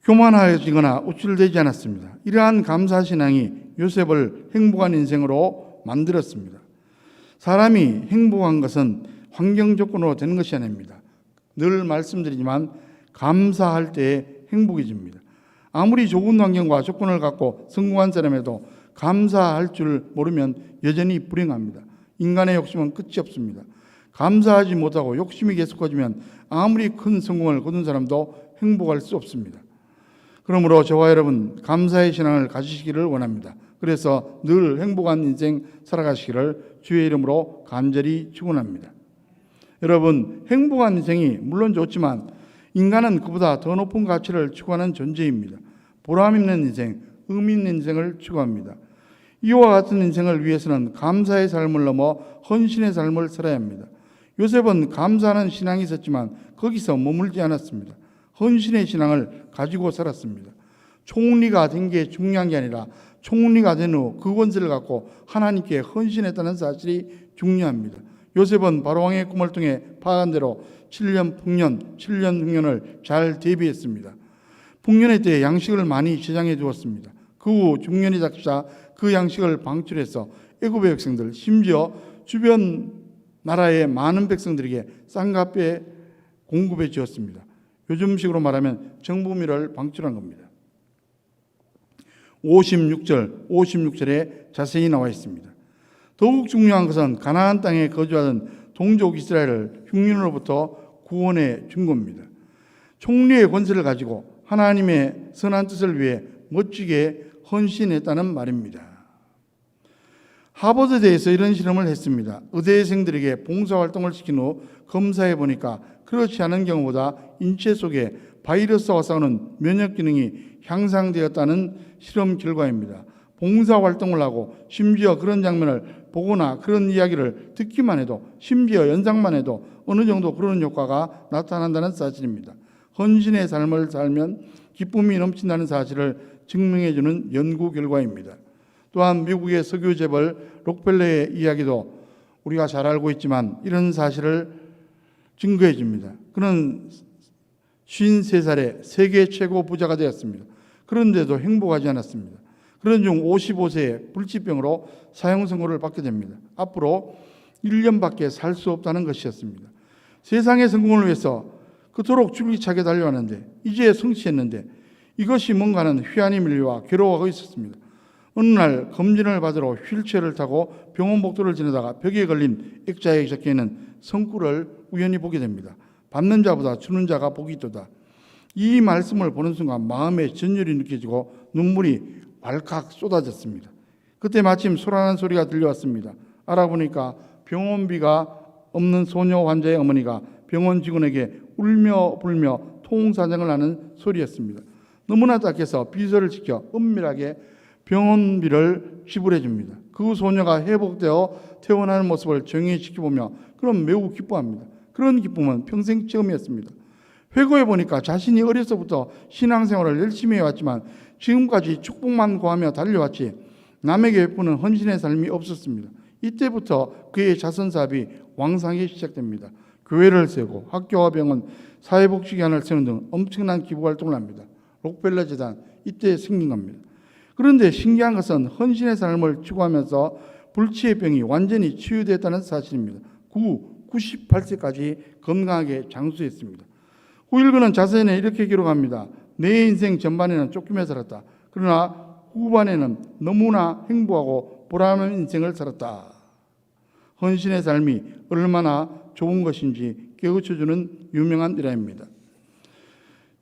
교만해지거나 우쭐대지 않았습니다. 이러한 감사 신앙이 요셉을 행복한 인생으로 만들었습니다. 사람이 행복한 것은 환경 조건으로 되는 것이 아닙니다. 늘 말씀드리지만 감사할 때에 행복해집니다. 아무리 좋은 환경과 조건을 갖고 성공한 사람에도 감사할 줄 모르면 여전히 불행합니다. 인간의 욕심은 끝이 없습니다. 감사하지 못하고 욕심이 계속 커지면 아무리 큰 성공을 거둔 사람도 행복할 수 없습니다. 그러므로 저와 여러분 감사의 신앙을 가지시기를 원합니다. 그래서 늘 행복한 인생 살아가시기를 주의 이름으로 간절히 축원합니다. 여러분, 행복한 인생이 물론 좋지만 인간은 그보다 더 높은 가치를 추구하는 존재입니다. 보람 있는 인생, 의미 있는 인생을 추구합니다. 이와 같은 인생을 위해서는 감사의 삶을 넘어 헌신의 삶을 살아야 합니다. 요셉은 감사하는 신앙이 있었지만 거기서 머물지 않았습니다. 헌신의 신앙을 가지고 살았습니다. 총리가 된 게 중요한 게 아니라 총리가 된 후 그 권세를 갖고 하나님께 헌신했다는 사실이 중요합니다. 요셉은 바로왕의 꿈을 통해 파악한 대로 7년 풍년, 7년 흉년을 잘 대비했습니다. 풍년의 때에 양식을 많이 저장해 두었습니다. 그 후 중년이 닥치자 그 양식을 방출해서 애굽의 백성들, 심지어 주변 나라의 많은 백성들에게 쌍값에 공급해 주었습니다. 요즘식으로 말하면 정부미를 방출한 겁니다. 56절에 자세히 나와 있습니다. 더욱 중요한 것은 가나안 땅에 거주하던 동족 이스라엘을 흉년으로부터 구원해 준 겁니다. 총리의 권세를 가지고 하나님의 선한 뜻을 위해 멋지게 헌신했다는 말입니다. 하버드대에서 이런 실험을 했습니다. 의대생들에게 봉사활동을 시킨 후 검사해 보니까 그렇지 않은 경우보다 인체 속에 바이러스와 싸우는 면역 기능이 향상되었다는 실험 결과입니다. 봉사활동을 하고 심지어 그런 장면을 보거나 그런 이야기를 듣기만 해도 심지어 연상만 해도 어느 정도 그런 효과가 나타난다는 사실입니다. 헌신의 삶을 살면 기쁨이 넘친다는 사실을 증명해주는 연구 결과입니다. 또한 미국의 석유 재벌 록펠러의 이야기도 우리가 잘 알고 있지만 이런 사실을 증거해 줍니다. 그는 53살에 세계 최고 부자가 되었습니다. 그런데도 행복하지 않았습니다. 그런 중 55세에 불치병으로 사형 선고를 받게 됩니다. 앞으로 1년밖에 살 수 없다는 것이었습니다. 세상의 성공을 위해서 그토록 줄기차게 달려왔는데 이제 성취했는데 이것이 뭔가는 휘한이 밀려와 괴로워하고 있었습니다. 어느 날 검진을 받으러 휠체어를 타고 병원 복도를 지나다가 벽에 걸린 액자에 적혀있는 성구를 우연히 보게 됩니다. 받는 자보다 주는 자가 복이 있도다. 이 말씀을 보는 순간 마음에 전율이 느껴지고 눈물이 왈칵 쏟아졌습니다. 그때 마침 소란한 소리가 들려왔습니다. 알아보니까 병원비가 없는 소녀 환자의 어머니가 병원 직원에게 울며 불며 통사정을 하는 소리였습니다. 너무나 딱해서 비서를 지켜 은밀하게 병원비를 지불해 줍니다. 그 소녀가 회복되어 퇴원하는 모습을 조용히 지켜보며 그럼 매우 기뻐합니다. 그런 기쁨은 평생 처음이었습니다. 회고해 보니까 자신이 어려서부터 신앙생활을 열심히 해왔지만 지금까지 축복만 구하며 달려왔지 남에게 베푸는 헌신의 삶이 없었습니다. 이때부터 그의 자선사업이 왕성하게 시작됩니다. 교회를 세우고 학교와 병원, 사회복지기관을 세우는 등 엄청난 기부활동을 합니다. 록펠러 재단 이때 생긴 겁니다. 그런데 신기한 것은 헌신의 삶을 추구하면서 불치의 병이 완전히 치유됐다는 사실입니다. 98세까지 건강하게 장수했습니다. 후일그는 자서전에 이렇게 기록합니다. 내 인생 전반에는 쫓기며 살았다. 그러나 후반에는 너무나 행복하고 보람있는 인생을 살았다. 헌신의 삶이 얼마나 좋은 것인지 깨우쳐주는 유명한 일화입니다.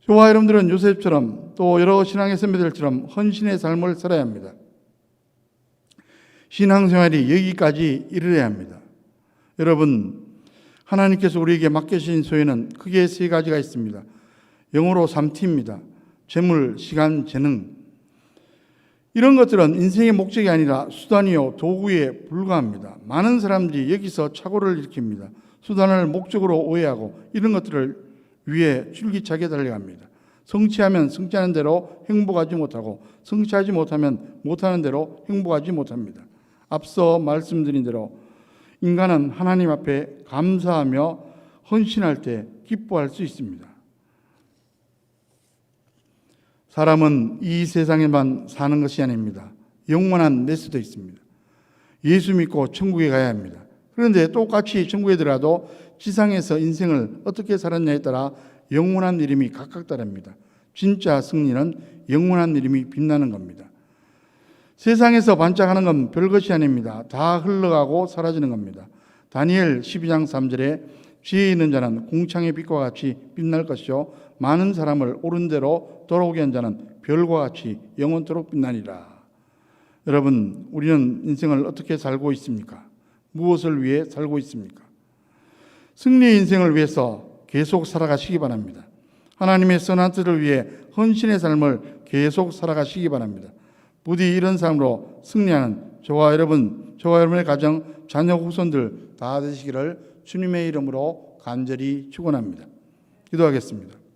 저와 여러분들은 요셉처럼 또 여러 신앙의 선배들처럼 헌신의 삶을 살아야 합니다. 신앙생활이 여기까지 이르러야 합니다. 여러분, 하나님께서 우리에게 맡겨주신 소유는 크게 세 가지가 있습니다. 영어로 3T입니다. 재물, 시간, 재능. 이런 것들은 인생의 목적이 아니라 수단이요 도구에 불과합니다. 많은 사람들이 여기서 착오를 일으킵니다. 수단을 목적으로 오해하고 이런 것들을 위해 줄기차게 달려갑니다. 성취하면 성취하는 대로 행복하지 못하고 성취하지 못하면 못하는 대로 행복하지 못합니다. 앞서 말씀드린 대로 인간은 하나님 앞에 감사하며 헌신할 때 기뻐할 수 있습니다. 사람은 이 세상에만 사는 것이 아닙니다. 영원한 내수도 있습니다. 예수 믿고 천국에 가야 합니다. 그런데 똑같이 천국에 들어가도 지상에서 인생을 어떻게 살았냐에 따라 영원한 이름이 각각 다릅니다. 진짜 승리는 영원한 이름이 빛나는 겁니다. 세상에서 반짝하는 건 별것이 아닙니다. 다 흘러가고 사라지는 겁니다. 다니엘 12장 3절에 지혜 있는 자는 궁창의 빛과 같이 빛날 것이요 많은 사람을 옳은 대로 돌아오게 한 자는 별과 같이 영원토록 빛나리라. 여러분, 우리는 인생을 어떻게 살고 있습니까? 무엇을 위해 살고 있습니까? 승리의 인생을 위해서 계속 살아가시기 바랍니다. 하나님의 선한 뜻을 위해 헌신의 삶을 계속 살아가시기 바랍니다. 부디 이런 삶으로 승리하는 저와 여러분의 가정, 자녀, 후손들 다 되시기를 주님의 이름으로 간절히 축원합니다. 기도하겠습니다.